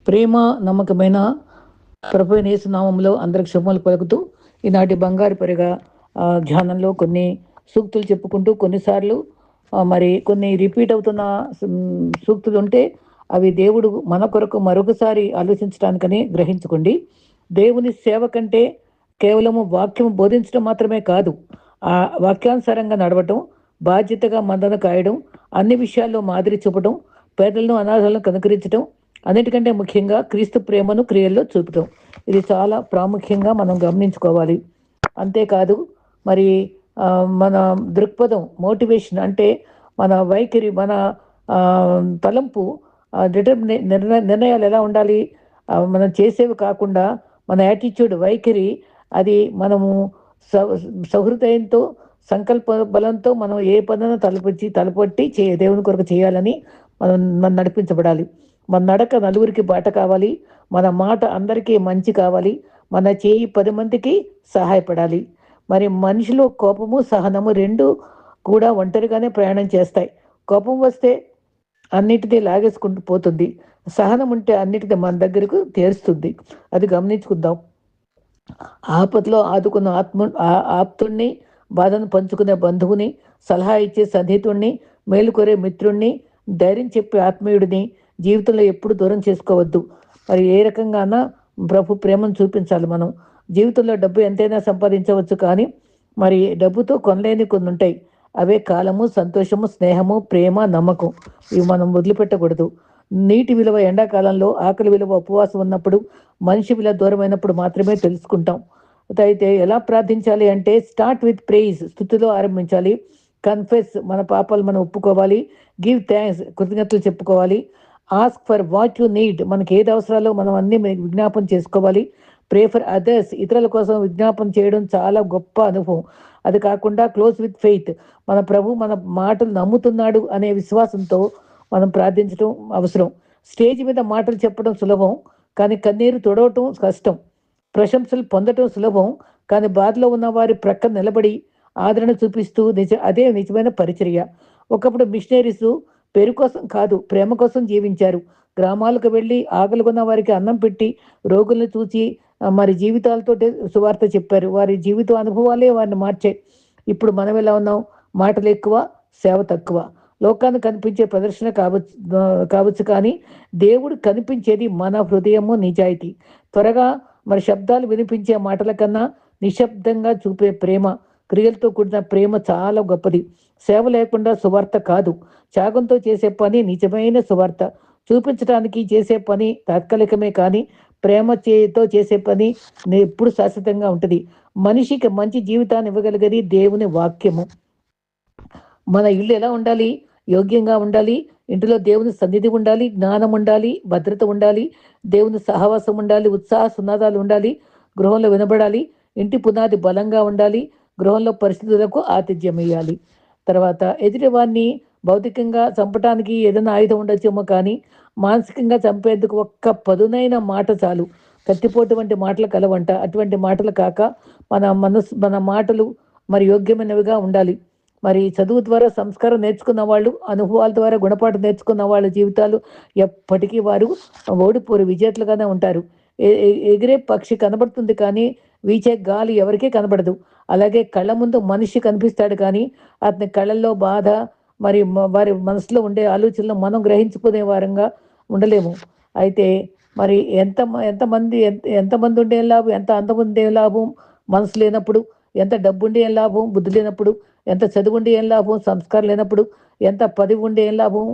ప్రేమ నమ్మకమైన ప్రభువైన యేసు నామములో అందరికి శుభములు పలుకుతూ ఈనాటి బంగారు పరిగా ధ్యానంలో కొన్ని సూక్తులు చెప్పుకుంటూ కొన్నిసార్లు మరి కొన్ని రిపీట్ అవుతున్న సూక్తులు ఉంటే అవి దేవుడు మన కొరకు మరొకసారి ఆలోచించడానికని గ్రహించుకోండి. దేవుని సేవ కంటే కేవలము వాక్యం బోధించడం మాత్రమే కాదు, ఆ వాక్యానుసారంగా నడవటం, బాధ్యతగా మందను కాయడం, అన్ని విషయాల్లో మాదిరి చూపడం, పేదలను అనాథాలను కనుకరించడం, అన్నిటికంటే ముఖ్యంగా క్రీస్తు ప్రేమను క్రియల్లో చూపటం. ఇది చాలా ప్రాముఖ్యంగా మనం గమనించుకోవాలి. అంతేకాదు మరి మన దృక్పథం, మోటివేషన్ అంటే మన వైఖరి, మన తలంపు, నిర్ణయాలు ఎలా ఉండాలి, మనం చేసేవి కాకుండా మన యాటిట్యూడ్, వైఖరి, అది మనము సహృదయంతో సంకల్ప బలంతో మనం ఏ పనులను తలపట్టి దేవుని కొరకు చేయాలని మనం నడిపించబడాలి. మన నడక నలుగురికి బాట కావాలి, మన మాట అందరికీ మంచి కావాలి, మన చేయి 10 మందికి సహాయపడాలి. మరి మనిషిలో కోపము సహనము రెండు కూడా ఒంటరిగానే ప్రయాణం చేస్తాయి. కోపం వస్తే అన్నిటినీ లాగేసుకుంటూ పోతుంది, సహనం ఉంటే అన్నిటినీ మన దగ్గరకు చేరుస్తుంది. అది గమనించుకుందాం. ఆపదలో ఆదుకున్న ఆప్తుణ్ణి, బాధను పంచుకునే బంధువుని, సలహా ఇచ్చే సన్నిహితుణ్ణి, మేలుకొరే మిత్రుణ్ణి, ధైర్యం చెప్పే ఆత్మీయుడిని జీవితంలో ఎప్పుడు దూరం చేసుకోవద్దు. మరి ఏ రకంగానా ప్రభు ప్రేమను చూపించాలి. మనం జీవితంలో డబ్బు ఎంతైనా సంపాదించవచ్చు, కానీ మరి డబ్బుతో కొనలేని కొన్ని ఉంటాయి. అవే కాలము, సంతోషము, స్నేహము, ప్రేమ, నమ్మకం. ఇవి మనం వదిలిపెట్టకూడదు. నీటి విలువ ఎండాకాలంలో, ఆకలి విలువ ఉపవాసం ఉన్నప్పుడు, మనిషి విలువ దూరమైనప్పుడు మాత్రమే తెలుసుకుంటాం. అయితే ఎలా ప్రార్థించాలి అంటే, స్టార్ట్ విత్ ప్రేయిజ్, స్తుతిలో ఆరంభించాలి. కన్ఫెస్, మన పాపాలు మనం ఒప్పుకోవాలి. గివ్ థ్యాంక్స్, కృతజ్ఞతలు చెప్పుకోవాలి. Ask for what you need, మనకి ఏది అవసరాలో మనం అన్ని విజ్ఞాపన చేసుకోవాలి. ప్రే ఫర్ అదర్స్, ఇతరుల కోసం విజ్ఞాపన చేయడం చాలా గొప్ప అనుభవం. అది కాకుండా క్లోజ్ విత్ ఫెయిత్, మన ప్రభు మన మాటలు నమ్ముతున్నాడు అనే విశ్వాసంతో మనం ప్రార్థించడం అవసరం. స్టేజ్ మీద మాటలు చెప్పడం సులభం, కానీ కన్నీరు తొడవటం కష్టం. ప్రశంసలు పొందటం సులభం, కానీ బాధలో ఉన్న వారి ప్రక్కన నిలబడి ఆదరణ చూపిస్తూ అదే నిజమైన పరిచర్య. ఒకప్పుడు మిషనరీస్ పేరు కోసం కాదు, ప్రేమ కోసం జీవించారు. గ్రామాలకు వెళ్ళి ఆకలిగొన్న వారికి అన్నం పెట్టి, రోగులను చూసి మరి జీవితాలతో సువార్త చెప్పారు. వారి జీవిత అనుభవాలే వారిని మార్చాయి. ఇప్పుడు మనం ఎలా ఉన్నాం? మాటలు ఎక్కువ, సేవ తక్కువ. లోకాన్ని కనిపించే ప్రదర్శన కావచ్చు, కానీ దేవుడు కనిపించేది మన హృదయము, నిజాయితీ. త్వరగా మరి శబ్దాలు వినిపించే మాటల కన్నా నిశ్శబ్దంగా చూపే ప్రేమ, క్రియలతో కూడిన ప్రేమ చాలా గొప్పది. సేవ లేకుండా సువార్త కాదు. త్యాగంతో చేసే పని నిజమైన సువార్త. చూపించడానికి చేసే పని తాత్కాలికమే, కానీ ప్రేమతో చేసే పని ఎప్పుడు శాశ్వతంగా ఉంటుంది. మనిషికి మంచి జీవితాన్ని ఇవ్వగలిగేది దేవుని వాక్యము. మన ఇల్లు ఎలా ఉండాలి? యోగ్యంగా ఉండాలి. ఇంటిలో దేవుని సన్నిధి ఉండాలి, జ్ఞానం ఉండాలి, భద్రత ఉండాలి, దేవుని సహవాసం ఉండాలి, ఉత్సాహ సునాదాలు ఉండాలి, గృహంలో వినబడాలి. ఇంటి పునాది బలంగా ఉండాలి, గృహంలో పరిస్థితులకు ఆతిథ్యం ఇవ్వాలి. తర్వాత ఎదుటివారిని భౌతికంగా చంపటానికి ఏదైనా ఆయుధం ఉండొచ్చేమో, కానీ మానసికంగా చంపేందుకు ఒక్క పదునైన మాట చాలు. కత్తిపోటు వంటి మాటలు కలవంట. అటువంటి మాటలు కాక మన మాటలు మరి యోగ్యమైనవిగా ఉండాలి. మరి చదువు ద్వారా సంస్కారం నేర్చుకున్న వాళ్ళు, అనుభవాల ద్వారా గుణపాఠం నేర్చుకున్న వాళ్ళ జీవితాలు ఎప్పటికీ వారు ఓడిపోరు, విజేతలుగానే ఉంటారు. ఎగిరే పక్షి కనబడుతుంది, కానీ వీచే గాలి ఎవరికీ కనబడదు. అలాగే కళ్ళ ముందు మనిషి కనిపిస్తాడు, కానీ అతని కళ్ళల్లో బాధ, మరి వారి మనసులో ఉండే ఆలోచనలు మనం గ్రహించుకునే వారంగా ఉండలేము. అయితే మరి ఎంతమంది ఉండే లాభం, ఎంత అందం ఉండే లాభం మనసు లేనప్పుడు, ఎంత డబ్బు ఉండి ఏం లాభం బుద్ధి లేనప్పుడు, ఎంత చదువు ఉండి ఏం లాభం సంస్కారం లేనప్పుడు, ఎంత పదవి ఉండి ఏం లాభం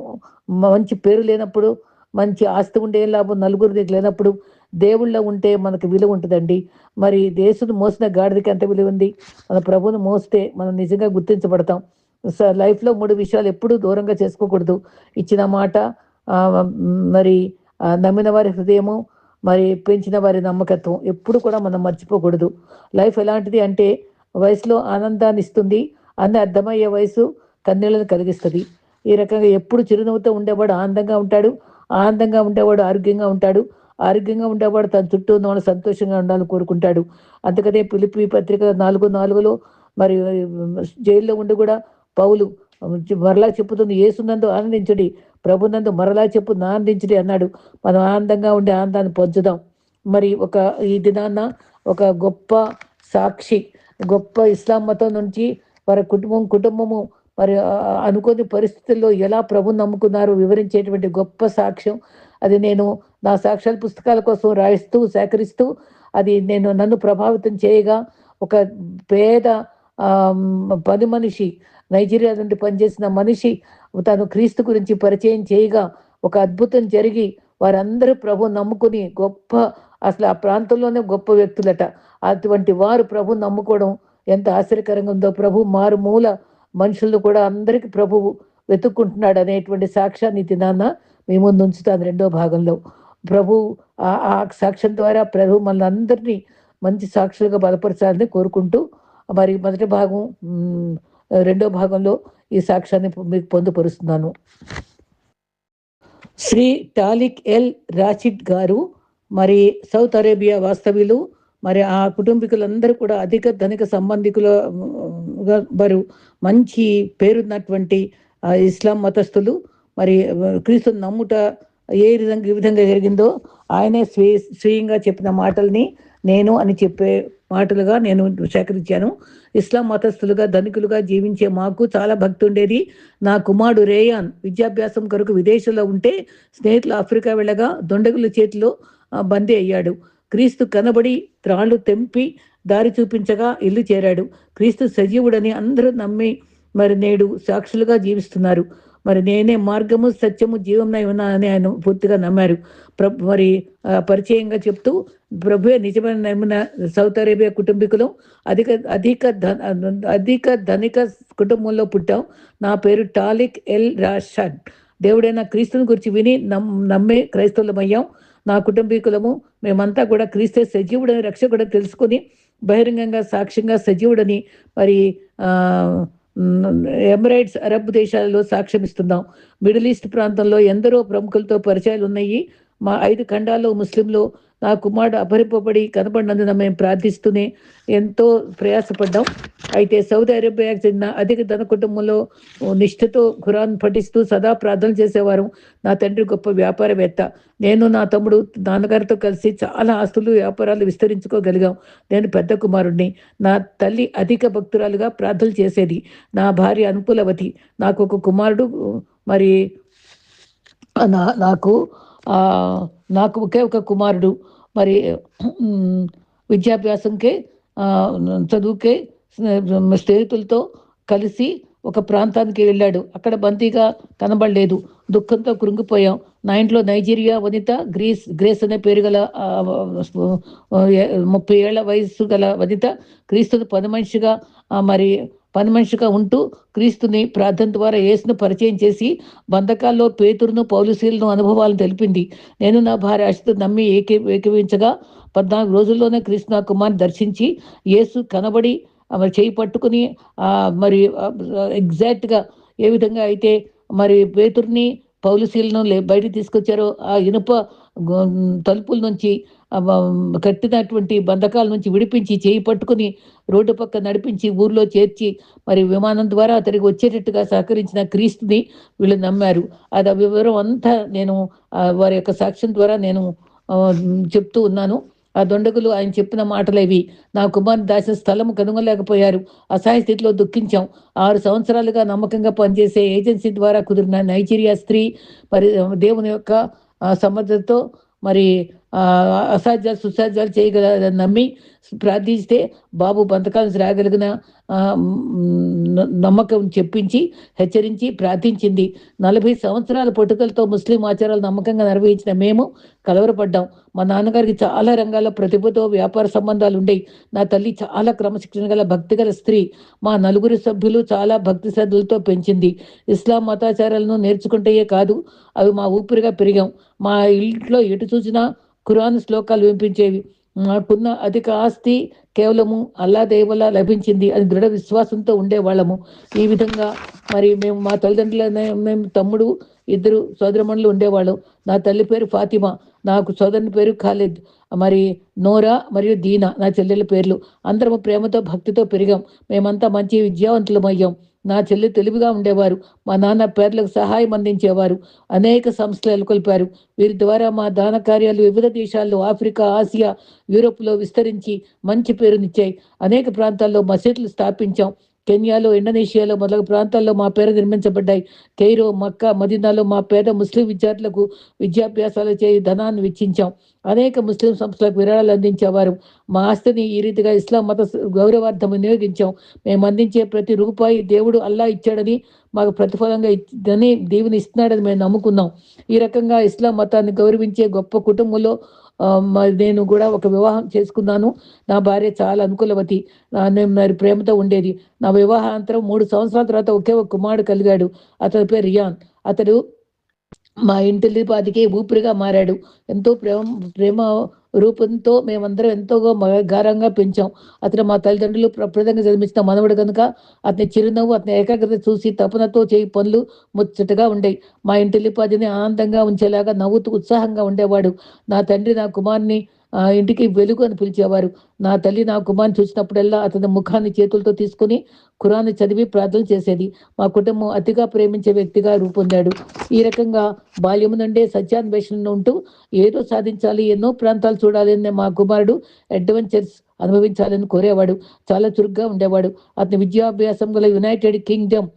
మంచి పేరు లేనప్పుడు, మంచి ఆస్తి ఉండి ఏం లాభం నలుగురు దగ్గర లేనప్పుడు. దేవుళ్ళ ఉంటే మనకు విలువ ఉంటుందండి. మరి దేశం మోసిన గాడిదకి ఎంత విలువ ఉంది? మన ప్రభువును మోస్తే మనం నిజంగా గుర్తించబడతాం. లైఫ్లో 3 విషయాలు ఎప్పుడూ దూరంగా చేసుకోకూడదు. ఇచ్చిన మాట, మరి నమ్మిన వారి హృదయము, మరి పెంచిన వారి నమ్మకత్వం ఎప్పుడు కూడా మనం మర్చిపోకూడదు. లైఫ్ ఎలాంటిది అంటే, వయసులో ఆనందాన్ని ఇస్తుంది, అన్ని అర్థమయ్యే వయసు కన్నీళ్ళను కలిగిస్తుంది. ఈ రకంగా ఎప్పుడు చిరునవ్వుతో ఉండేవాడు ఆనందంగా ఉంటాడు, ఆనందంగా ఉండేవాడు ఆరోగ్యంగా ఉంటాడు, ఆరోగ్యంగా ఉండేవాడు తన చుట్టూ ఉన్న వాళ్ళు సంతోషంగా ఉండాలని కోరుకుంటాడు. అందుకనే ఫిలిప్పీ పత్రిక 4:4 మరి జైల్లో ఉండి కూడా పౌలు మరలా చెప్పుతుంది, యేసునందు ఆనందించుడి, ప్రభునందు మరలా ఆనందించుడి అన్నాడు. మనం ఆనందంగా ఉండే ఆనందాన్ని పొందుదాం. మరి ఈ దినాన్న ఒక గొప్ప సాక్షి, గొప్ప ఇస్లాం మతం నుంచి వారి కుటుంబము మరి అనుకోని పరిస్థితుల్లో ఎలా ప్రభుని నమ్ముకున్నారు వివరించేటువంటి గొప్ప సాక్ష్యం అది. నేను నా సాక్ష్యాల పుస్తకాల కోసం రాయిస్తూ సేకరిస్తూ అది నన్ను ప్రభావితం చేయగా, ఒక పేద పని మనిషి, నైజీరియా నుండి పనిచేసిన మనిషి తను క్రీస్తు గురించి పరిచయం చేయగా ఒక అద్భుతం జరిగి వారందరూ ప్రభు నమ్ముకుని గొప్ప, అసలు ఆ ప్రాంతంలోనే గొప్ప వ్యక్తులట. అటువంటి వారు ప్రభు నమ్ముకోవడం ఎంత ఆశ్చర్యకరంగా ఉందో. ప్రభు మారుమూల మనుషులను కూడా అందరికీ ప్రభువు వెతుక్కుంటున్నాడు అనేటువంటి సాక్ష్యాన్ని దినాన్న మీ ముందు ఉంచుతాను. రెండో భాగంలో ప్రభు ఆ సాక్ష్యం ద్వారా ప్రభు మనల్ని అందరినీ మంచి సాక్షులుగా బలపరచాలని కోరుకుంటూ, మరి మొదటి భాగం రెండో భాగంలో ఈ సాక్ష్యాన్ని మీకు పొందుపరుస్తున్నాను. శ్రీ టాలిక్ ఎల్ రాషిద్ గారు మరి సౌత్ అరేబియా వాస్తవ్యులు. మరి ఆ కుటుంబీకులందరూ కూడా అధిక ధనిక సంబంధికుల వారు, మంచి పేరున్నటువంటి ఇస్లాం మతస్థులు. మరి క్రీస్తుని నమ్ముట ఈ విధంగా జరిగిందో ఆయనే స్వయంగా చెప్పిన మాటల్ని నేను అని చెప్పే మాటలుగా నేను సేకరించాను. ఇస్లాం మతస్థులుగా ధనికులుగా జీవించే మాకు చాలా భక్తి ఉండేది. నా కుమారుడు రేయాన్ విద్యాభ్యాసం కొరకు విదేశంలో ఉంటే స్నేహితులు ఆఫ్రికా వెళ్ళగా దొండగుల చేతిలో బందీ అయ్యాడు. క్రీస్తు కనబడి త్రాళ్ళు తెంపి దారి చూపించగా ఇల్లు చేరాడు. క్రీస్తు సజీవుడని అందరూ నమ్మి మరి నేడు సాక్షులుగా జీవిస్తున్నారు. మరి నేనే మార్గము సత్యము జీవమై ఉన్నానని ఆయన పూర్తిగా నమ్మారు. మరి పరిచయంగా చెప్తూ, ప్రభువే నిజమైన నమ్మిన సౌత్ అరేబియా కుటుంబీకులు, అధిక ధనిక కుటుంబంలో పుట్టాం. నా పేరు టాలిక్ ఎల్ రాషద్. దేవుడైన క్రీస్తుని గురించి విని నమ్మే క్రైస్తవులమయ్యాం. నా కుటుంబీకులము మేమంతా కూడా క్రీస్తే సజీవుడని రక్షకుడని తెలుసుకుని బహిరంగంగా సాక్ష్యంగా సజీవుడని మరి ఎమిరేట్స్ అరబ్ దేశాలలో సాక్ష్యమిస్తున్నాం. మిడిల్ ఈస్ట్ ప్రాంతంలో ఎందరో ప్రముఖులతో పరిచయాలు ఉన్నాయి. మా 5 ఖండాల్లో ముస్లింలు నా కుమారుడు అపరిపబడి కనబడినందున మేము ప్రార్థిస్తూనే ఎంతో ప్రయాసపడ్డాం. అయితే సౌదీ అరేబియాకి చెందిన అధిక ధన కుటుంబంలో నిష్ఠతో ఖురాన్ పఠిస్తూ సదా ప్రార్థన చేసేవారు. నా తండ్రి గొప్ప వ్యాపారవేత్త. నేను నా తమ్ముడు నాన్నగారితో కలిసి చాలా ఆస్తులు వ్యాపారాలు విస్తరించుకోగలిగాం. నేను పెద్ద కుమారుడిని. నా తల్లి అధిక భక్తురాలుగా ప్రార్థన చేసేది. నా భార్య అనుకూలవతి. నాకు ఒక కుమారుడు. మరి నాకు ఒకే ఒక కుమారుడు. మరి విద్యాభ్యాసంకే చదువుకే స్నేహితులతో కలిసి ఒక ప్రాంతానికి వెళ్ళాడు. అక్కడ బందీగా కనబడలేదు. దుఃఖంతో కృంగిపోయాం. నా ఇంట్లో నైజీరియా వనిత గ్రేస్ అనే పేరు గల 30 ఏళ్ల వయసు గల వనిత క్రీస్తుని పని మనిషిగా ఉంటూ క్రీస్తుని ప్రార్థన ద్వారా యేసును పరిచయం చేసి బంధకాల్లో పేతురును పౌలుసీలను అనుభవాలను తెలిపింది. నేను నా భార్య ఆశతో నమ్మి ఏకీవించగా 14 రోజుల్లోనే క్రీస్తు నా కుమార్ని దర్శించి యేసు కనబడి చేయి పట్టుకుని మరి ఎగ్జాక్ట్గా ఏ విధంగా అయితే మరి పేతుర్ని పౌలుసీలను బయటికి తీసుకొచ్చారో ఆ ఇనుప తలుపుల నుంచి కట్టినటువంటి బంధకాల నుంచి విడిపించి చేయి పట్టుకుని రోడ్డు పక్క నడిపించి ఊర్లో చేర్చి మరి విమానం ద్వారా అతనికి వచ్చేటట్టుగా సహకరించిన క్రీస్తుని వీళ్ళు నమ్మారు. అది ఆ వివరం అంతా నేను వారి యొక్క సాక్ష్యం ద్వారా నేను చెప్తూ ఉన్నాను. ఆ దొండగులు ఆయన చెప్పిన మాటలేవి. నా కుమారుని దాచిన స్థలము కనుగొనలేకపోయారు. అసహాయ స్థితిలో దుఃఖించాం. 6 సంవత్సరాలుగా నమ్మకంగా పనిచేసే ఏజెన్సీ ద్వారా కుదిరిన నైజీరియా స్త్రీ మరి దేవుని యొక్క సమర్థతతో మరి అసాధ్యాలు సుసాధ్యాలు చేయగలదని నమ్మి ప్రార్థిస్తే బాబు బంధకాలను రాగలిగిన నమ్మకం చెప్పించి హెచ్చరించి ప్రార్థించింది. 40 సంవత్సరాల పట్టుదలతో ముస్లిం ఆచారాలు నమ్మకంగా నిర్వహించిన మేము కలవరపడ్డాం. మా నాన్నగారికి చాలా రంగాల్లో ప్రతిభతో వ్యాపార సంబంధాలు ఉండేవి. నా తల్లి చాలా క్రమశిక్షణ గల భక్తి గల స్త్రీ. మా 4 సభ్యులు చాలా భక్తి శ్రద్ధలతో పెంచింది. ఇస్లాం మతాచారాలను నేర్చుకుంటే కాదు, అవి మా ఊపిరిగా పెరిగాం. మా ఇంట్లో ఎటు చూసినా ఖురాన్ శ్లోకాలు వినిపించేవి. మాకున్న అధిక ఆస్తి కేవలము అల్లా దయ వల్ల లభించింది అని దృఢ విశ్వాసంతో ఉండేవాళ్ళము. ఈ విధంగా మరి మేము మా మేము తమ్ముడు 2 సోదరమణులు ఉండేవాళ్ళం. నా తల్లి పేరు ఫాతిమా, నాకు సోదరుని పేరు ఖాలిద్, మరి నోరా మరియు దీనా నా చెల్లెల పేర్లు. అందరము ప్రేమతో భక్తితో పెరిగాం. మేమంతా మంచి విద్యావంతులమయ్యాం. నా చెల్లి తెలివిగా ఉండేవారు. మా నాన్న పేదలకు సహాయం అందించేవారు. అనేక సంస్థలు నెలకొల్పారు. వీరి ద్వారా మా దాన కార్యాలు వివిధ దేశాల్లో ఆఫ్రికా, ఆసియా, యూరోప్‌లో విస్తరించి మంచి పేరునిచ్చాయి. అనేక ప్రాంతాల్లో మసీదులు స్థాపించాం. కెన్యాలో, ఇండోనేషియాలో మొదలగు ప్రాంతాల్లో మా పేర నిర్మించబడ్డాయి. కైరో, మక్కా, మదీనాలో మా పేద ముస్లిం విద్యార్థులకు విద్యాభ్యాసాలు చేయి ధనాన్ని వెచ్చించాం. అనేక ముస్లిం సంస్థలకు విరాళాలు అందించేవారు. మా ఆస్తిని ఈ రీతిగా ఇస్లాం మత గౌరవార్థం వినియోగించాం. మేము అందించే ప్రతి రూపాయి దేవుడు అల్లా ఇచ్చాడని, మాకు ప్రతిఫలంగా ఇచ్చిందని, దేవుని ఇస్తున్నాడని మేము నమ్ముకున్నాం. ఈ రకంగా ఇస్లాం మతాన్ని గౌరవించే గొప్ప కుటుంబంలో మరి నేను కూడా ఒక వివాహం చేసుకున్నాను. నా భార్య చాలా అనుకూలవతి. నేను మరి ప్రేమతో ఉండేది. నా వివాహానంతరం 3 సంవత్సరాల తర్వాత ఒకే ఒక కుమారుడు కలిగాడు. అతని పేరు రియాన్. అతడు మా ఇంటిల్లిపాదికి ఊపిరిగా మారాడు. ఎంతో ప్రేమ రూపంతో మేమందరం ఎంతో గారంగా పెంచాం. అతను మా తల్లిదండ్రులు ప్రప్రదంగా జన్మించిన మనవడు గనుక అతని చిరునవ్వు, అతని ఏకాగ్రత చూసి తపనతో చేయి పనులు ముచ్చటగా ఉండేవి. మా ఇంటిల్లిపాదిని ఆనందంగా ఉంచేలాగా నవ్వుతూ ఉత్సాహంగా ఉండేవాడు. నా తండ్రి నా కుమారుని ఇంటికి వెలుగు అని పిలిచేవారు. నా తల్లి నా కుమారుని చూసినప్పుడల్లా అతని ముఖాన్ని చేతులతో తీసుకుని ఖురాన్ చదివి ప్రార్థన చేసేది. మా కుటుంబం అతిగా ప్రేమించే వ్యక్తిగా రూపొందాడు. ఈ రకంగా బాల్యము నుండే సత్యాన్వేషణలో ఉంటూ ఏదో సాధించాలి, ఎన్నో ప్రాంతాలు చూడాలి అనే మా కుమారుడు అడ్వెంచర్స్ అనుభవించాలని కోరేవాడు. చాలా చురుగ్గా ఉండేవాడు. అతని విద్యాభ్యాసం గల యునైటెడ్ కింగ్డమ్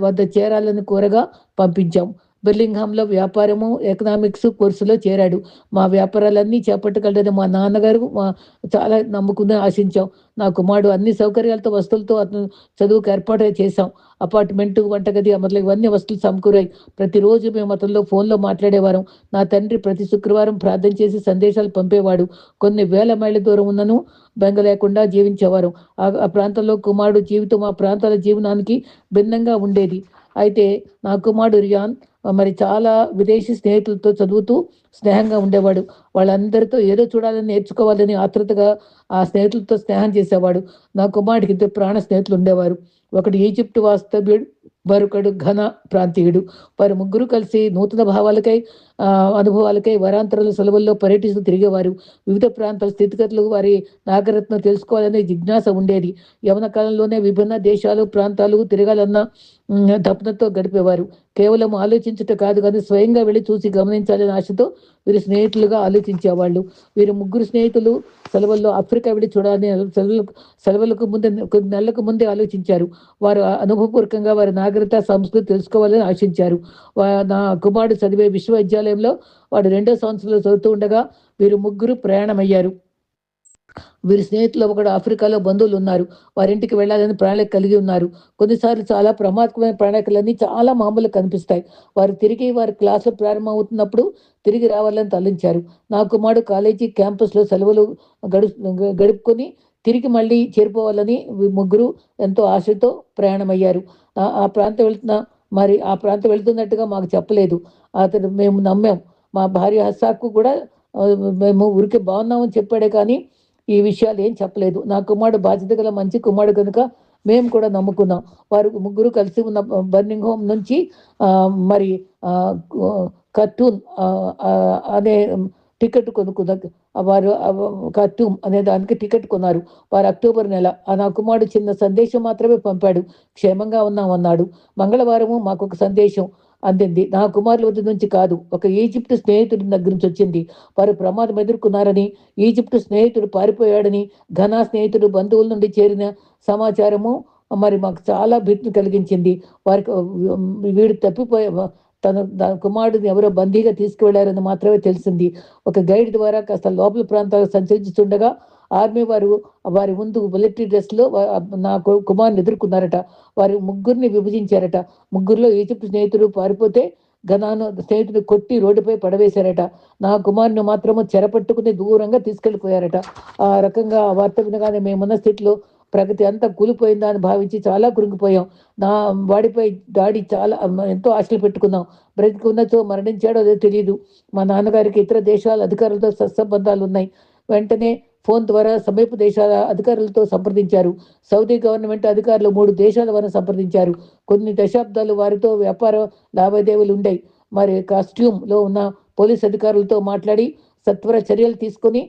వద్ద చేరాలని కోరగా పంపించాం. బెర్లింగ్హామ్లో వ్యాపారము, ఎకనామిక్స్ కోర్సులో చేరాడు. మా వ్యాపారాలన్నీ చేపట్టగలడని మా నాన్నగారు చాలా నమ్ముకుని ఆశించాం. నా కుమారుడు అన్ని సౌకర్యాలతో, వస్తువులతో అతను చదువుకు ఏర్పాటు చేశాం. అపార్ట్మెంటు, వంటగది మొదలగు ఇవన్నీ వస్తువులు సమకూరాయి. ప్రతిరోజు మేము అతనిలో ఫోన్లో మాట్లాడేవారం. నా తండ్రి ప్రతి శుక్రవారం ప్రార్థన చేసి సందేశాలు పంపేవాడు. కొన్ని వేల మైళ్ళ దూరం ఉన్నను బెంగ లేకుండా జీవించేవారు. ఆ ప్రాంతంలో కుమారుడు జీవితం ఆ ప్రాంతాల జీవనానికి భిన్నంగా ఉండేది. అయితే నా కుమారుడు రియాన్ మరి చాలా విదేశీ స్నేహితులతో చదువుతూ స్నేహంగా ఉండేవాడు. వాళ్ళందరితో ఏదో చూడాలని, నేర్చుకోవాలని ఆతృతగా ఆ స్నేహితులతో స్నేహం చేసేవాడు. నా కుమారుడికి 2 ప్రాణ స్నేహితులు ఉండేవారు. ఒకడు ఈజిప్ట్ వాస్తవ్యుడు, మరొకడు ఘన ప్రాంతీయుడు. వారు ముగ్గురు కలిసి నూతన భావాలకై అనుభవాలకై వారాంతరాల సెలవుల్లో పర్యటిస్తూ తిరిగేవారు. వివిధ ప్రాంతాల స్థితిగతులు, వారి నాగరికతను తెలుసుకోవాలనే జిజ్ఞాస ఉండేది. యవన కాలంలోనే విభిన్న దేశాలు, ప్రాంతాలు తిరగాలన్న తపనతో గడిపేవారు. కేవలం ఆలోచించుట కాదు కానీ స్వయంగా వెళ్ళి చూసి గమనించాలనే ఆశతో వీరు స్నేహితులుగా ఆలోచించేవాళ్ళు. వీరు ముగ్గురు స్నేహితులు సెలవుల్లో ఆఫ్రికా వెళ్ళి చూడాలని సెలవులకు ముందే కొన్ని నెలలకు ముందే ఆలోచించారు. వారు అనుభవపూర్వకంగా వారి నాగరికత, సంస్కృతి తెలుసుకోవాలని ఆశించారు. నా కుమారుడు చదివే విశ్వవిద్యాలయంలో వాడు 2వ సంవత్సరంలో చదువుతూ ఉండగా వీరు ముగ్గురు ప్రయాణమయ్యారు. వీరి స్నేహితులు ఒకడు ఆఫ్రికాలో బంధువులు ఉన్నారు. వారింటికి వెళ్ళాలని ప్రణాళిక కలిగి ఉన్నారు. కొన్నిసార్లు చాలా ప్రమాదకమైన ప్రణాళికలన్నీ చాలా మామూలుగా కనిపిస్తాయి. వారు తిరిగి వారి క్లాసులు ప్రారంభమవుతున్నప్పుడు తిరిగి రావాలని తలంచారు. నా కుమారుడు కాలేజీ క్యాంపస్లో సెలవులు గడుపుకొని తిరిగి మళ్ళీ చేరిపోవాలని ముగ్గురు ఎంతో ఆశతో ప్రయాణమయ్యారు. ఆ ప్రాంతం వెళ్తున్నట్టుగా మాకు చెప్పలేదు. మేము నమ్మాం. మా భార్య హస్సాకు కూడా మేము ఊరికే బాగున్నామని చెప్పాడే కానీ ఈ విషయాలు ఏం చెప్పలేదు. నా కుమారుడు బాధ్యత గల మంచి కుమారుడు కనుక మేము కూడా నమ్ముకున్నాం. వారు ముగ్గురు కలిసి ఉన్న బర్నింగ్ హోమ్ నుంచి మరి కర్టూన్ అనే టికెట్ కొనుక్కున్నారు. వారు ఖర్టూమ్ అనే దానికి టికెట్ కొన్నారు. వారు అక్టోబర్ నెల. నా కుమారుడు చిన్న సందేశం మాత్రమే పంపాడు. క్షేమంగా ఉన్నామన్నాడు. మంగళవారము మాకు ఒక సందేశం అందింది. నా కుమారుల వద్ద నుంచి కాదు, ఒక ఈజిప్ట్ స్నేహితుడి దగ్గర నుంచి వచ్చింది. వారు ప్రమాదం ఎదుర్కొన్నారని, ఈజిప్ట్ స్నేహితుడు పారిపోయాడని, ఘనా స్నేహితుడు బంధువుల నుండి చేరిన సమాచారము మరి మాకు చాలా భీతిని కలిగించింది. వారికి వీడు తప్పిపోయే తన కుమారుడిని ఎవరో బందీగా తీసుకువెళ్లారని మాత్రమే తెలిసింది. ఒక గైడ్ ద్వారా కాస్త లోపల ప్రాంతాలకు సంచరించుతుండగా ఆర్మీ వారు వారి ముందు మిలిటరీ డ్రెస్లో నా కుమారుని ఎదుర్కొన్నారట. వారి ముగ్గురిని విభజించారట. ముగ్గురులో ఈజిప్ట్ స్నేహితుడు పారిపోతే ఘనాను స్నేహితుడు కొట్టి రోడ్డుపై పడవేశారట. నా కుమారుని మాత్రము చెరపట్టుకుని దూరంగా తీసుకెళ్లిపోయారట. ఆ రకంగా ఆ వార్త వినగానే మేమున్న స్థితిలో ప్రగతి అంతా కూలిపోయిందా అని భావించి చాలా కృంగిపోయాం. నా వాడిపై దాడి చాలా ఎంతో ఆశలు పెట్టుకున్నాం. బ్రతికి ఉన్నచో మరణించాడో అదో తెలియదు. మా నాన్నగారికి ఇతర దేశాల అధికారులతో సత్సంబంధాలు ఉన్నాయి. వెంటనే ఫోన్ ద్వారా సమీప దేశాల అధికారులతో సంప్రదించారు. సౌదీ గవర్నమెంట్ అధికారులు 3 దేశాల వారిని సంప్రదించారు. కొన్ని దశాబ్దాలు వారితో వ్యాపార లావాదేవీలు ఉండేవి. మరి కాస్ట్యూమ్లో ఉన్న పోలీస్ అధికారులతో మాట్లాడి సత్వర చర్యలు తీసుకుని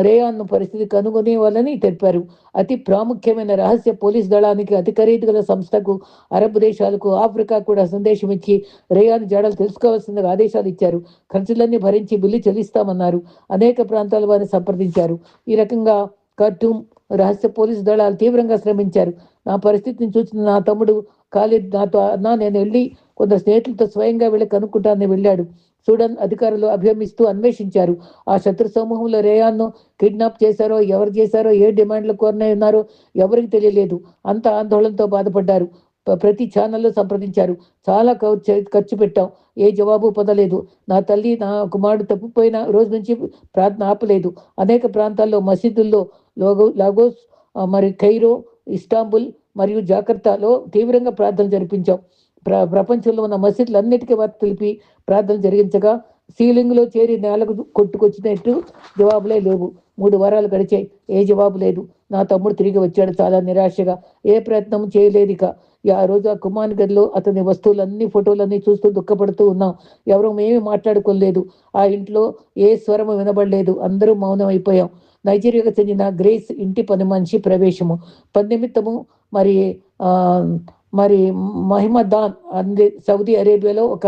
రేయాన్ పరిస్థితి కనుగొనే వాళ్ళని తెలిపారు. అతి ప్రాముఖ్యమైన రహస్య పోలీస్ దళానికి, అతి ఖరీదు గల సంస్థకు, అరబ్ దేశాలకు, ఆఫ్రికా కూడా సందేశం ఇచ్చి రేయాన్ జాడలు తెలుసుకోవాల్సిందిగా ఆదేశాలు ఇచ్చారు. ఖర్చులన్నీ భరించి బిల్లు చెల్లిస్తామన్నారు. అనేక ప్రాంతాల వారిని సంప్రదించారు. ఈ రకంగా ఖర్టూమ్ రహస్య పోలీసు దళాలు తీవ్రంగా శ్రమించారు. నా పరిస్థితిని చూసిన నా తమ్ముడు ఖాలిద్ నాతో, అన్నా నేను వెళ్ళి కొందరు స్నేహితులతో స్వయంగా వెళ్ళి కనుక్కుంటానని వెళ్ళాడు. సూడాన్ అధికారులు అభియమిస్తూ అన్వేషించారు. ఆ శత్రు సమూహంలో రేయాన్ను కిడ్నాప్ చేశారో, ఎవరు చేశారో, ఏ డిమాండ్లు కోరనే ఉన్నారో ఎవరికి తెలియలేదు. అంత ఆందోళనతో బాధపడ్డారు. ప్రతి ఛానల్లో సంప్రదించారు. చాలా ఖర్చు పెట్టాం. ఏ జవాబు పొందలేదు. నా తల్లి, నా కుమారుడు తప్పిపోయిన రోజు నుంచి ప్రార్థన ఆపలేదు. అనేక ప్రాంతాల్లో మసీదుల్లో, లాగోస్, మరి ఖైరో, ఇస్తాంబుల్ మరియు జాకర్తాలో తీవ్రంగా ప్రార్థనలు జరిపించాం. ప్రపంచంలో ఉన్న మసీదులన్నిటికీ వార్త తెలిపి ప్రార్థన జరిగించగా సీలింగ్లో చేరి నేలకు కొట్టుకొచ్చినట్టు జవాబులే లేవు. 3 వారాలు గడిచాయి. ఏ జవాబు లేదు. నా తమ్ముడు తిరిగి వచ్చాడు చాలా నిరాశగా. ఏ ప్రయత్నం చేయలేదు ఇక. ఆ రోజు ఆ కుమార్ గదిలో అతని వస్తువులన్నీ, ఫోటోలన్నీ చూస్తూ దుఃఖపడుతూ ఉన్నాం. ఎవరు ఏమీ మాట్లాడుకోలేదు. ఆ ఇంట్లో ఏ స్వరము వినబడలేదు. అందరూ మౌనం అయిపోయాం. నైజీరియాకు చెందిన గ్రేస్ ఇంటి పని మనిషి ప్రవేశము పనిమిత్తము మరి ఆ మరి మహిమదాన్ సౌదీ అరేబియాలో ఒక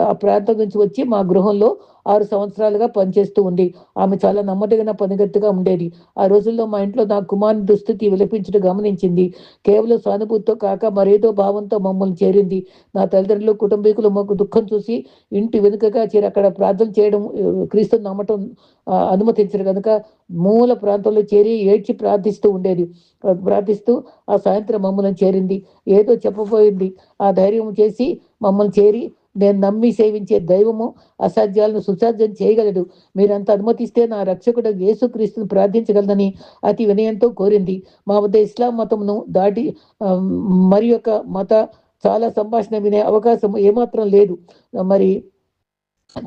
ఆ ప్రాంతం నుంచి వచ్చి మా గృహంలో 6 సంవత్సరాలుగా పనిచేస్తూ ఉంది. ఆమె చాలా నమ్మదగిన పనిగట్టుగా ఉండేది. ఆ రోజుల్లో మా ఇంట్లో నా కుమారుని దుస్థితి విలపించడం గమనించింది. కేవలం సానుభూతితో కాక మరేదో భావంతో మమ్మల్ని చేరింది. నా తల్లిదండ్రులు, కుటుంబీకులు మాకు దుఃఖం చూసి ఇంటి వెనుకగా చేరి అక్కడ ప్రార్థన చేయడం, క్రీస్తుని నమ్మటం అనుమతించరు కనుక మూల ప్రాంతంలో చేరి ఏడ్చి ప్రార్థిస్తూ ఉండేది. ప్రార్థిస్తూ ఆ సాయంత్రం మమ్మల్ని చేరింది. ఏదో చెప్పబోయింది. ఆ ధైర్యం చేసి మమ్మల్ని చేరి, నేను నమ్మి సేవించే దైవము అసాధ్యాలను సుసాధ్యం చేయగలడు. మీరంతా అనుమతిస్తే నా రక్షకుడు యేసుక్రీస్తుని ప్రార్థించగలనని అతి వినయంతో కోరింది. మా వద్ద ఇస్లాం మతమును దాటి మరి యొక్క మత చాలా సంభాషణ వినే అవకాశం ఏమాత్రం లేదు. మరి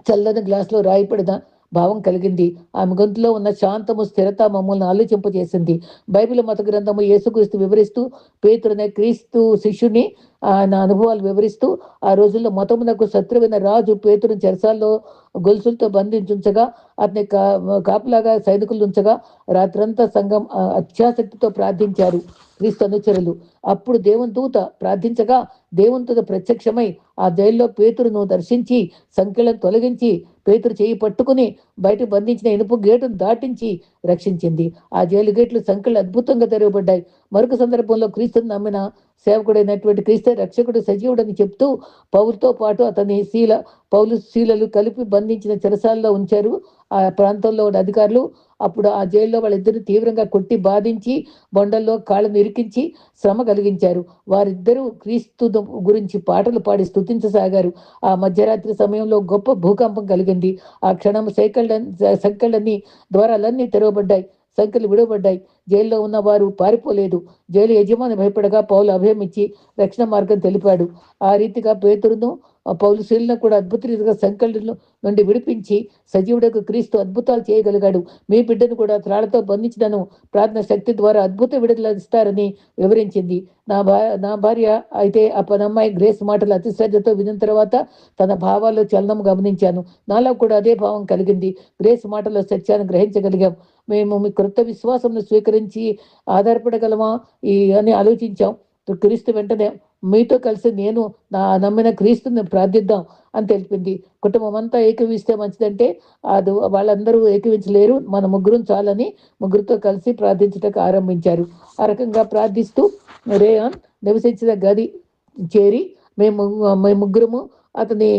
చల్లని గ్లాసులో రాయిపడిన భావం కలిగింది. ఆమె గొంతులో ఉన్న శాంతము, స్థిరత మమ్మల్ని ఆలోచింపజేసింది. బైబిల్ మత గ్రంథము యేసుక్రీస్తు వివరిస్తూ, పేతురునే క్రీస్తు శిష్యుని ఆయన అనుభవాలు వివరిస్తూ, ఆ రోజుల్లో మతమునకు శత్రువైన రాజు పేతురుని చెరసాల్లో గొలుసులతో బంధించుంచగా, అతని కాపులాగా సైనికులు ఉంచగా రాత్రంతా సంఘం అత్యాసక్తితో ప్రార్థించారు క్రీస్తు అనుచరులు. అప్పుడు దేవుని దూత ప్రార్థించగా దేవుని దూత ప్రత్యక్షమై ఆ జైల్లో పేతురును దర్శించి సంఖ్యలను తొలగించి పేతురు చేయి పట్టుకుని బయట బంధించిన ఇనుపు గేటును దాటించి రక్షించింది. ఆ జైలు గేట్లు సంఖ్యలు అద్భుతంగా తెరవబడ్డాయి. మరొక సందర్భంలో క్రీస్తుని నమ్మిన సేవకుడైనటువంటి క్రీస్తు రక్షకుడు సజీవుడని చెప్తూ పౌలుతో పాటు అతని పౌలు శీలలు కలిపి బంధించిన చెరసాల్లో ఉంచారు ఆ ప్రాంతంలో ఉన్న అధికారులు. అప్పుడు ఆ జైల్లో వాళ్ళిద్దరిని తీవ్రంగా కొట్టి బాధించి బొండల్లో కాళ్ళను ఇరికించి శ్రమ కలిగించారు. వారిద్దరూ క్రీస్తు గురించి పాటలు పాడి స్తుతించసాగారు. ఆ మధ్యరాత్రి సమయంలో గొప్ప భూకంపం కలిగింది. ఆ క్షణం సంఖ్యలన్నీ ద్వారాలన్నీ తెరవబడ్డాయి. సంఖ్యలు విడవబడ్డాయి. జైల్లో ఉన్న వారు పారిపోలేదు. జైలు యజమాని భయపడగా పౌలు అభయం ఇచ్చి రక్షణ మార్గం తెలిపాడు. ఆ రీతిగా పేతురును పౌలు శీలను కూడా అద్భుత రీతిగా సంఖ్యల నుండి విడిపించి సజీవుడకు క్రీస్తు అద్భుతాలు చేయగలిగాడు. మీ బిడ్డను కూడా త్రాళ్లతో బంధించినను ప్రార్థన శక్తి ద్వారా అద్భుత విడుదల ఇస్తారని వివరించింది. నా భార్య అయితే ఆ పనమ్మాయి గ్రేస్ మాటలు అతి శ్రద్ధతో విన్న తర్వాత తన భావాల్లో చలనం గమనించాను. నాలో కూడా అదే భావం కలిగింది. గ్రేస్ మాటలో సత్యాన్ని గ్రహించగలిగాం. మేము మీ క్రొత్త విశ్వాసం స్వీకరించి ఆధారపడగలమా అని ఆలోచించాం. క్రీస్తు వెంటనే మీతో కలిసి నేను నా నమ్మిన క్రీస్తుని ప్రార్థిద్దాం అని తెలిపింది. కుటుంబం అంతా ఏకీవిస్తే మంచిదంటే అది వాళ్ళందరూ ఏకీవించలేరు, మన ముగ్గురు చాలని ముగ్గురితో కలిసి ప్రార్థించడానికి ఆరంభించారు. ఆ రకంగా ప్రార్థిస్తూ రేయాన్ నివసించిన గది చేరి మేము ముగ్గురము అతని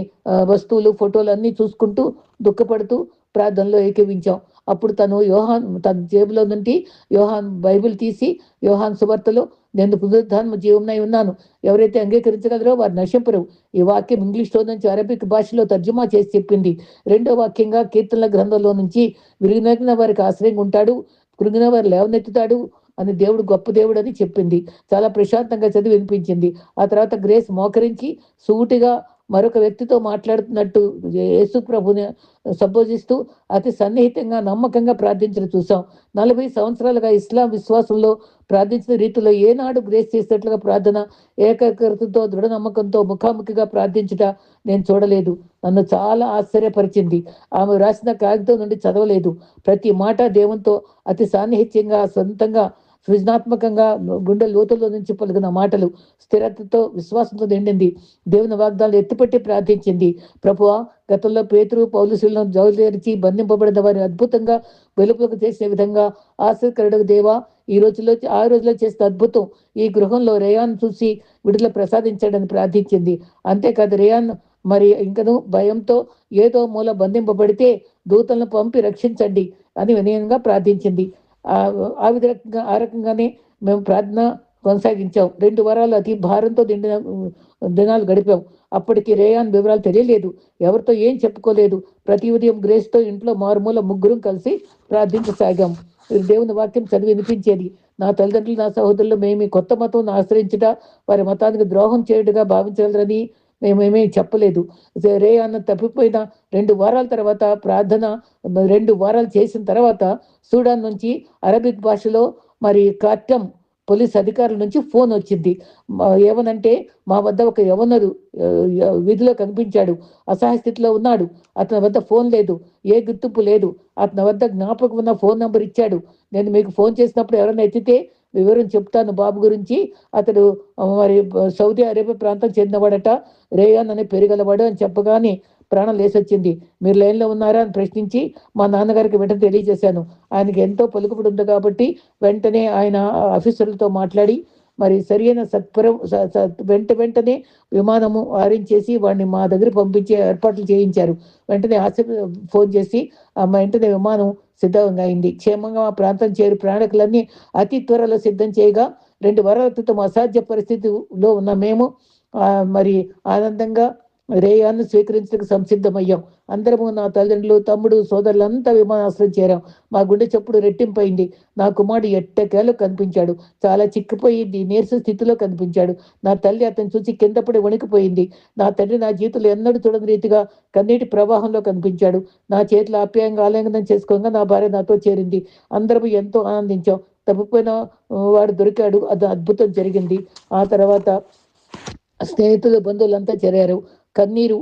వస్తువులు, ఫోటోలు అన్నీ చూసుకుంటూ దుఃఖపడుతూ ప్రార్థనలో ఏకీవించాం. అప్పుడు తన జేబులో నుండి యోహాన్ బైబిల్ తీసి యోహాన్ సువార్తలో నేను పునరుద్ధానము జీవమునై ఉన్నాను, ఎవరైతే అంగీకరించగలరో వారు నశింపరు, ఈ వాక్యం ఇంగ్లీష్లో నుంచి అరబిక్ భాషలో తర్జుమా చేసి చెప్పింది. రెండో వాక్యంగా కీర్తనల గ్రంథంలో నుంచి విరిగిన వారికి ఆశ్రయంగా ఉంటాడు, కృంగిన వారు లేవనెత్తుతాడు అని దేవుడు గొప్ప దేవుడు అని చెప్పింది. చాలా ప్రశాంతంగా చదివి వినిపించింది. ఆ తర్వాత గ్రేస్ మోకరించి సూటిగా మరొక వ్యక్తితో మాట్లాడుతున్నట్టు యేసు ప్రభుని సంబోధిస్తూ అతి సన్నిహితంగా నమ్మకంగా ప్రార్థించడం చూసాం. 40 సంవత్సరాలుగా ఇస్లాం విశ్వాసంలో ప్రార్థించిన రీతిలో ఏనాడు గ్రేస్ చేసేట్లుగా ప్రార్థన ఏకాగ్రతతో దృఢ నమ్మకంతో ముఖాముఖిగా ప్రార్థించుట నేను చూడలేదు. నన్ను చాలా ఆశ్చర్యపరిచింది. ఆమె రాసిన కాగితం నుండి చదవలేదు. ప్రతి మాట దేవునితో అతి సాన్నిహిత్యంగా సొంతంగా సృజనాత్మకంగా గుండె లోతుల్లో నుంచి పలికిన మాటలు స్థిరతతో విశ్వాసంతో నిండింది. దేవుని వాగ్దానాలు ఎత్తిపట్టి ప్రార్థించింది. ప్రభువా, గతంలో పేతురు పౌలుసులను జైలుచేర్చి బంధింపబడిన వారిని అద్భుతంగా వెలుపులకు చేసిన విధంగా ఆశ్చర్యకరుడు దేవా, ఆ రోజులో చేసిన అద్భుతం ఈ గృహంలో రేయాన్ చూసి విడుదల ప్రసాదించాడని ప్రార్థించింది. అంతేకాదు, రేయాన్ మరి ఇంకను భయంతో ఏదో మూల బంధింపబడితే దూతలను పంపి రక్షించండి అని వినయంగా ప్రార్థించింది. ఆ రకంగానే మేము ప్రార్థన కొనసాగించాం. 2 వారాలు అతి భారంతో నిండిన దినాలు గడిపాం. అప్పటికి రేయాన్ వివరాలు తెలియలేదు. ఎవరితో ఏం చెప్పుకోలేదు. ప్రతి ఉదయం గ్రేస్తో ఇంట్లో మారుమూల ముగ్గురం కలిసి ప్రార్థించసాగాం. దేవుని వాక్యం చదివి వినిపించేది. నా తల్లిదండ్రులు, నా సహోదరులు మేము కొత్త మతం ఆశ్రయించుట వారి మతానికి ద్రోహం చేయుటగా భావించగలరని మేమేమీ చెప్పలేదు. రేయాన్ తప్పిపోయిన 2 వారాల తర్వాత ప్రార్థన 2 వారాలు చేసిన తర్వాత సూడాన్ నుంచి అరబిక్ భాషలో మరి కార్టమ్ పోలీస్ అధికారుల నుంచి ఫోన్ వచ్చింది. ఏమనంటే, మా వద్ద ఒక యవనుడు వీధిలో కనిపించాడు. అసహాయ స్థితిలో ఉన్నాడు. అతని వద్ద ఫోన్ లేదు, ఏ గుర్తింపు లేదు. అతని వద్ద జ్ఞాపకం ఉన్న ఫోన్ నంబర్ ఇచ్చాడు. నేను మీకు ఫోన్ చేసినప్పుడు ఎవరైనా ఎత్తితే వివరం చెప్తాను బాబు గురించి. అతడు మరి సౌదీ అరేబియా ప్రాంతం చెందినవాడట, రేయాన్ అనే పెరుగలవాడు అని చెప్పగానే ప్రాణం లేసొచ్చింది. మీరు లైన్లో ఉన్నారా అని ప్రశ్నించి మా నాన్నగారికి వెంటనే తెలియజేశాను. ఆయనకి ఎంతో పలుకుబడి ఉంది కాబట్టి వెంటనే ఆయన ఆఫీసర్లతో మాట్లాడి మరి సరైన వెంటనే విమానము ఆరించేసి వాడిని మా దగ్గర పంపించే ఏర్పాట్లు చేయించారు. వెంటనే ఫోన్ చేసి వెంటనే విమానం సిద్ధంగా అయింది. క్షేమంగా మా ప్రాంతం చేరు ప్రయాణికులన్నీ అతి త్వరలో సిద్ధం చేయగా 2 వారాల క్రితం అసాధ్య పరిస్థితిలో ఉన్న మేము మరి ఆనందంగా రేయాన్ని స్వీకరించడానికి సంసిద్ధమయ్యాం. అందరము, నా తల్లిదండ్రులు, తమ్ముడు, సోదరులంతా విమానాశ్రయం చేరాం. మా గుండె చప్పుడు రెట్టింపైంది. నా కుమారుడు ఎట్టకేలు కనిపించాడు. చాలా చిక్కిపోయింది, నీరస స్థితిలో కనిపించాడు. నా తల్లి అతను చూసి కింద పడి వణికిపోయింది. నా తండ్రి నా జీవితంలో ఎన్నడూ చూడని రీతిగా కన్నీటి ప్రవాహంలో కనిపించాడు. నా చేతిలో ఆప్యాయంగా ఆలింగనం చేసుకోగా నా భార్య నాతో చేరింది. అందరము ఎంతో ఆనందించాం. తప్పిపోయిన వాడు దొరికాడు. అది అద్భుతం జరిగింది. ఆ తర్వాత స్నేహితులు, బంధువులంతా చేరారు. కన్నీరు,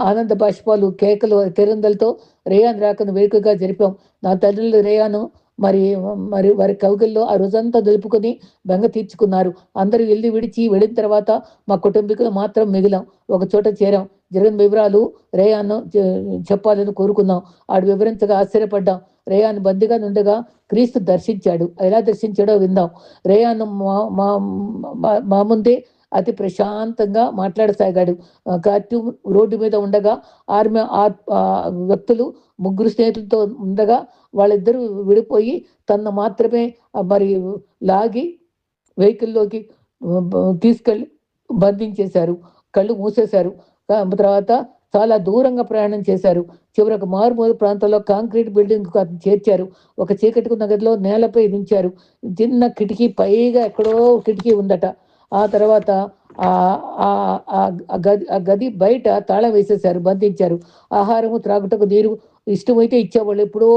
ఆనంద బాష్పాలు, కేకలు, తెరందలతో రేయాన్ రాకను వేడుకగా జరిపాం. నా తల్లులు రేయాను మరి మరి వారి కౌగిల్లో ఆ రోజంతా దులుపుకొని బెంగ తీర్చుకున్నారు. అందరూ ఇల్లు విడిచి వెళ్ళిన తర్వాత మా కుటుంబీకులు మాత్రం మిగిలాం. ఒక చోట చేరాం. జరిగిన వివరాలు రేయాను చెప్పాలని కోరుకున్నాం. ఆడు వివరించగా ఆశ్చర్యపడ్డాం. రేయాను బందిగా నుండగా క్రీస్తు దర్శించాడు. ఎలా దర్శించాడో విందాం. రేయాను మా ముందే అతి ప్రశాంతంగా మాట్లాడసాగాడు. కార్టూ రోడ్డు మీద ఉండగా ఆర్మీ వ్యక్తులు 3 స్నేహితులతో ఉండగా వాళ్ళిద్దరూ విడిపోయి తన మాత్రమే మరి లాగి వెహికల్లోకి తీసుకెళ్ళి బంధించేశారు. కళ్ళు మూసేశారు. తర్వాత చాలా దూరంగా ప్రయాణం చేశారు. చివరకు మారుమూల ప్రాంతంలో కాంక్రీట్ బిల్డింగ్ చేర్చారు. ఒక చీకటికున్న గదిలో నేలపై ఉంచారు. చిన్న కిటికీ, పైగా ఎక్కడో కిటికీ ఉందట. ఆ తర్వాత గది బయట తాళం వేసేశారు, బంధించారు. ఆహారము, త్రాగుటకు నీరు ఇష్టమైతే ఇచ్చేవాళ్ళు. ఎప్పుడో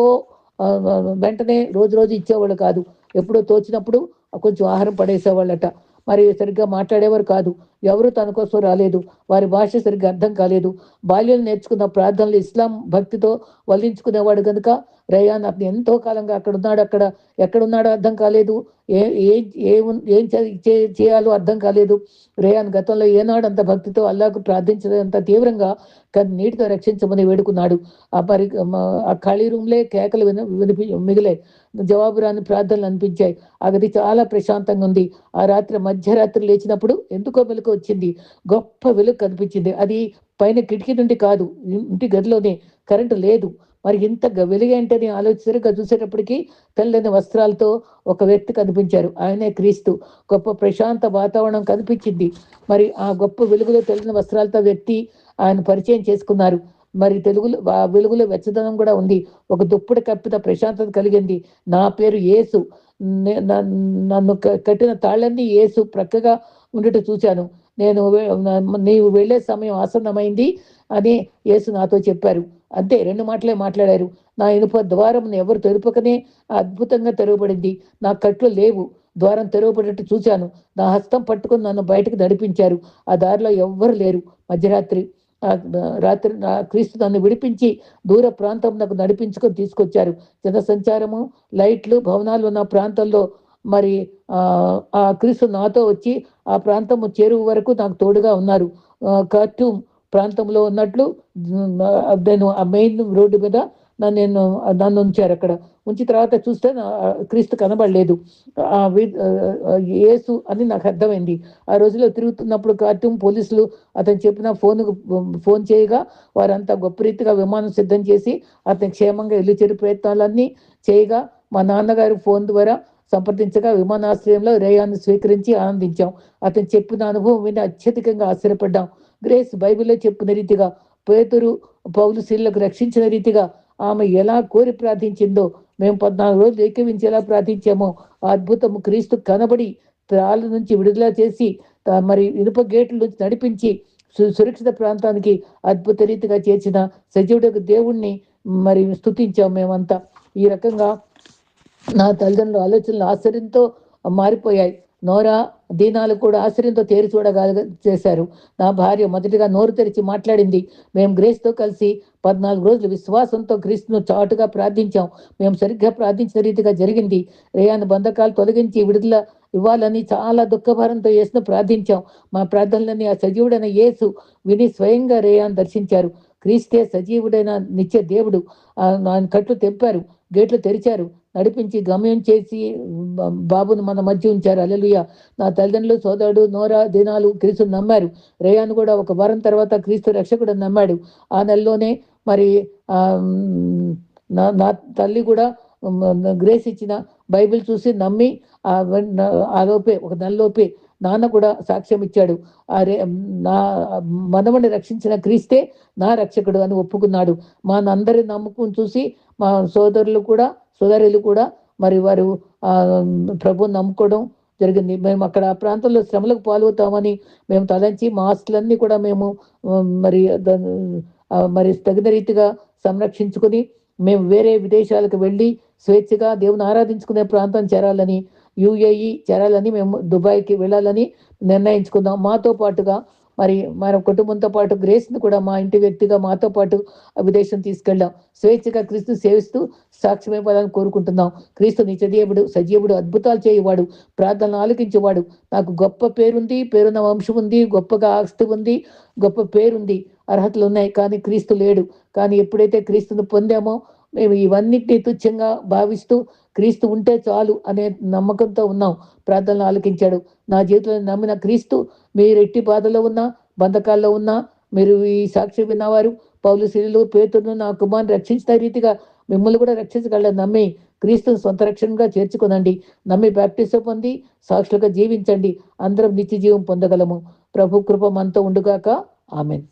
వెంటనే రోజు ఇచ్చేవాళ్ళు కాదు. ఎప్పుడో తోచినప్పుడు కొంచెం ఆహారం పడేసేవాళ్ళట. మరి సరిగ్గా మాట్లాడేవారు కాదు. ఎవరు తన కోసం రాలేదు. వారి భాష సరిగ్గా అర్థం కాలేదు. బాల్యం నేర్చుకున్న ప్రార్థనలు ఇస్లాం భక్తితో వల్లించుకునేవాడు కనుక రేయాన్ అతను ఎంతో కాలంగా ఎక్కడున్నాడో అర్థం కాలేదు. ఏం చేయాలో అర్థం కాలేదు. రేయాన్ గతంలో ఏనాడు అంత భక్తితో అల్లాకు ప్రార్థించినంత తీవ్రంగా నీటితో రక్షించమని వేడుకున్నాడు. ఆ ఖాళీ రూమ్లే కేకలు మిగిలాయి. జవాబు రాని ప్రార్థనలు అనిపించాయి. ఆ గది చాలా ప్రశాంతంగా ఉంది. ఆ రాత్రి మధ్యరాత్రి లేచినప్పుడు ఎందుకో వెలుగు వచ్చింది. గొప్ప వెలుగు కనిపించింది. అది పైన కిటికీ నుండి కాదు, ఇంటి గదిలోనే. కరెంటు లేదు. మరి ఇంత వెలుగేంటని ఆలోచనగా చూసేటప్పటికీ తెల్లని వస్త్రాలతో ఒక వ్యక్తి కనిపించారు. ఆయనే క్రీస్తు. గొప్ప ప్రశాంత వాతావరణం కనిపించింది. మరి ఆ గొప్ప వెలుగులో తెల్లని వస్త్రాలతో వ్యక్తి ఆయన పరిచయం చేసుకున్నారు. మరి వెలుగులో వెచ్చదనం కూడా ఉంది. ఒక దుప్పటి కప్పిన ప్రశాంతత కలిగింది. నా పేరు యేసు. నన్ను కట్టిన తాళ్ళన్నీ యేసు ప్రక్కగా ఉండేట్టు చూశాను. నీవు వెళ్ళే సమయం ఆసన్నమైంది అని యేసు నాతో చెప్పారు. అంతే, 2 మాటలే మాట్లాడారు. నా ఇనుప ద్వారం ఎవరు తెరుపకనే అద్భుతంగా తెరవబడింది. నా కట్లు లేవు, ద్వారం తెరవబడినట్టు చూశాను. నా హస్తం పట్టుకుని నన్ను బయటకు నడిపించారు. ఆ దారిలో ఎవ్వరు లేరు. మధ్యరాత్రి రాత్రి క్రీస్తు నన్ను విడిపించి దూర ప్రాంతం నాకు నడిపించుకొని తీసుకొచ్చారు. జనసంచారము, లైట్లు, భవనాలు ఉన్న ప్రాంతంలో మరి ఆ క్రీస్తు నాతో వచ్చి ఆ ప్రాంతము చేరువు వరకు నాకు తోడుగా ఉన్నారు. ఖర్టూమ్ ప్రాంతంలో ఉన్నట్లు నేను ఆ మెయిన్ రోడ్డు మీద నన్ను ఉంచారు. అక్కడ ఉంచి తర్వాత చూస్తే క్రీస్తు కనబడలేదు. యేసు అని నాకు అర్థమైంది. ఆ రోజులో తిరుగుతున్నప్పుడు ఖర్టూమ్ పోలీసులు అతను చెప్పిన ఫోన్ చేయగా వారంతా గొప్ప రీతిగా విమానం సిద్ధం చేసి అతని క్షేమంగా ఇల్లు చేరు ప్రయత్నాలన్నీ చేయగా మా నాన్నగారు ఫోన్ ద్వారా సంప్రదించగా విమానాశ్రయంలో రేయాన్ని స్వీకరించి ఆనందించాం. అతను చెప్పిన అనుభవం విని అత్యధికంగా ఆశ్చర్యపడ్డాం. గ్రేస్ బైబిల్లో చెప్పిన రీతిగా పేతురు పౌలు శీలకు రక్షించిన రీతిగా ఆమె ఎలా కోరి ప్రార్థించిందో, మేము 14 రోజులు ఏకీవించి ఎలా ప్రార్థించామో ఆ అద్భుతము క్రీస్తు కనబడి త్రాళ్ళ నుంచి విడుదల చేసి మరి ఇనుప గేట్ల నుంచి నడిపించి సురక్షిత ప్రాంతానికి అద్భుత రీతిగా చేర్చిన సజీవుడు దేవుణ్ణి మరి స్తుతించాం మేమంతా. ఈ రకంగా నా తల్లిదండ్రుల ఆలోచనలు ఆశ్చర్యంతో మారిపోయాయి. నోరా, దీనాలు కూడా ఆశ్చర్యంతో తేరి చేశారు. నా భార్య మొదటిగా నోరు తెరిచి మాట్లాడింది. మేము గ్రేస్తో కలిసి 14 రోజులు విశ్వాసంతో క్రీస్తును చాటుగా ప్రార్థించాం. మేము సరిగ్గా ప్రార్థించిన రీతిగా జరిగింది. రేయాను బంధకాలు తొలగించి విడుదల ఇవ్వాలని చాలా దుఃఖభారంతో యేసును ప్రార్థించాం. మా ప్రార్థనలని ఆ సజీవుడైన యేసు విని స్వయంగా రేయాను దర్శించారు. క్రీస్తే సజీవుడైన నిత్య దేవుడు. ఆయన కట్లు తెంపారు, గేట్లు తెరిచారు, నడిపించి గమ్యం చేసి బాబును మన మధ్య ఉంచారు. హల్లెలూయా. నా తల్లిదండ్రులు, సోదరుడు నోరా, దినాలు క్రీస్తుని నమ్మారు. రేయాను కూడా ఒక వారం తర్వాత క్రీస్తు రక్షకుడు నమ్మాడు. ఆ నెలలోనే మరి నా తల్లి కూడా గ్రేస్ ఇచ్చిన బైబిల్ చూసి నమ్మి ఆ లోపే ఒక నెలలోపే నాన్న కూడా సాక్ష్యం ఇచ్చాడు. నా మనవని రక్షించిన క్రీస్తే నా రక్షకుడు అని ఒప్పుకున్నాడు. మా అందరి నమ్మకం చూసి మా సోదరులు కూడా మరి వారు ప్రభుని నమ్ముకోవడం జరిగింది. మేము అక్కడ ఆ ప్రాంతంలో శ్రమలకు పాల్గొతామని మేము తలంచి మా ఆస్తులన్నీ కూడా మేము మరి తగిన రీతిగా సంరక్షించుకుని మేము వేరే విదేశాలకు వెళ్ళి స్వేచ్ఛగా దేవుని ఆరాధించుకునే ప్రాంతం చేరాలని, యుఏఈ చేరాలని, మేము దుబాయ్కి వెళ్ళాలని నిర్ణయించుకున్నాం. మాతో పాటుగా మరి మన కుటుంబంతో పాటు గ్రేస్ని కూడా మా ఇంటి వ్యక్తిగా మాతో పాటు విదేశం తీసుకెళ్ళాం. స్వేచ్ఛగా క్రీస్తు సేవిస్తూ సాక్ష్యమైపోవాలని కోరుకుంటున్నాం. క్రీస్తు నిత్యదేవుడు, సజీవుడు, అద్భుతాలు చేయవాడు, ప్రార్థనలు ఆలకించేవాడు. నాకు గొప్ప పేరుంది, పేరున్న వంశం ఉంది, గొప్పగా ఆస్తి ఉంది, గొప్ప పేరుంది, అర్హతలు ఉన్నాయి. కానీ క్రీస్తు లేడు. కానీ ఎప్పుడైతే క్రీస్తును పొందామో మేము ఇవన్నిటిని తుచ్చంగా భావిస్తూ క్రీస్తు ఉంటే చాలు అనే నమ్మకంతో ఉన్నాం. ప్రార్థనలు ఆలకించాడు. నా జీవితంలో నమ్మిన క్రీస్తు మీరు ఎట్టి బాధలో ఉన్నా, బంధకాల్లో ఉన్నా, మీరు ఈ సాక్ష్యం విన్నవారు పౌలు శీలు పేతురును నా కుమారుని రక్షించిన రీతిగా మిమ్మల్ని కూడా రక్షించగలరు. నమ్మి క్రీస్తుని సొంత రక్షణగా చేర్చుకునండి. నమ్మి బాప్టిజం పొంది సాక్షులుగా జీవించండి. అందరం నిత్య జీవం పొందగలము. ప్రభు కృప మనతో ఉండుగాక. ఆమెన్.